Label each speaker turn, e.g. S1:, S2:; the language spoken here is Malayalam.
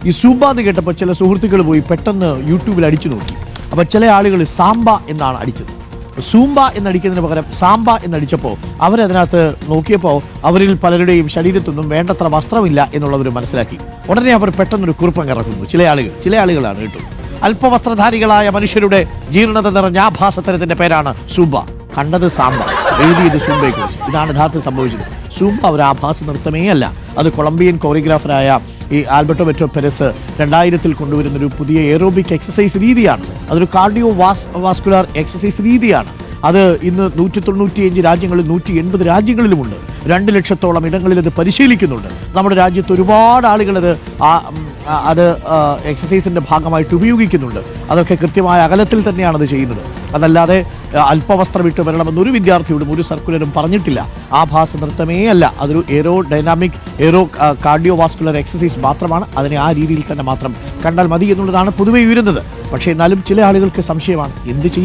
S1: ഈ സൂംബ എന്ന് കേട്ടപ്പോൾ ചില സുഹൃത്തുക്കൾ പോയി പെട്ടെന്ന് യൂട്യൂബിൽ അടിച്ചു നോക്കി. അപ്പോൾ ചില ആളുകൾ സാംബ എന്നാണ് അടിച്ചത്. സൂംബ എന്നടിക്കുന്നതിന് പകരം സാംബ എന്നടിച്ചപ്പോൾ അവരതിനകത്ത് നോക്കിയപ്പോൾ അവരിൽ പലരുടെയും ശരീരത്തൊന്നും വേണ്ടത്ര വസ്ത്രമില്ല എന്നുള്ളവർ മനസ്സിലാക്കി. ഉടനെ അവർ പെട്ടെന്നൊരു കുറിപ്പങ്ങ് ഇറക്കുന്നു. ചില ആളുകളാണ് കേട്ടോ. അല്പവസ്ത്രധാരികളായ മനുഷ്യരുടെ ജീർണത നിറഞ്ഞ ആഭാസത്തരത്തിന്റെ പേരാണ് സൂംബ. കണ്ടത് സാംബ, എഴുതിയത് സൂംബയെക്കുറിച്ച്. ഇതാണ് യഥാർത്ഥം സംഭവിച്ചത്. സൂംബ ഒരു ആഭാസ നൃത്തമേ അല്ല. അത് കൊളംബിയൻ കോറിയോഗ്രാഫറായ ഈ ആൽബർട്ടോ മെറ്റോ പെരസ് 2000 കൊണ്ടുവരുന്നൊരു പുതിയ എയറോബിക് എക്സസൈസ് രീതിയാണ്. അതൊരു കാർഡിയോ വാസ്കുലർ എക്സസൈസ് രീതിയാണ്. അത് ഇന്ന് 195 രാജ്യങ്ങളിൽ 180 രാജ്യങ്ങളിലുമുണ്ട്. 2 ലക്ഷത്തോളം ഇടങ്ങളിൽ അത് പരിശീലിക്കുന്നുണ്ട്. നമ്മുടെ രാജ്യത്ത് ഒരുപാട് ആളുകൾ അത് എക്സസൈസിൻ്റെ ഭാഗമായിട്ട് ഉപയോഗിക്കുന്നുണ്ട്. അതൊക്കെ കൃത്യമായ അകലത്തിൽ തന്നെയാണ് അത് ചെയ്യുന്നത്. അതല്ലാതെ അല്പവസ്ത്രം ഇട്ട് വരണമെന്നൊരു വിദ്യാർത്ഥിയോടും ഒരു സർക്കുലറും പറഞ്ഞിട്ടില്ല. ആഭാസ നൃത്തമേ അല്ല. അതൊരു എയറോ കാർഡിയോ വാസ്കുലർ എക്സസൈസ് മാത്രമാണ്. അതിനെ ആ രീതിയിൽ തന്നെ മാത്രം കണ്ടാൽ മതി എന്നുള്ളതാണ് പൊതുവെ ഉയരുന്നത്. പക്ഷേ എന്നാലും ചില ആളുകൾക്ക് സംശയമാണ്, എന്ത് ചെയ്യും?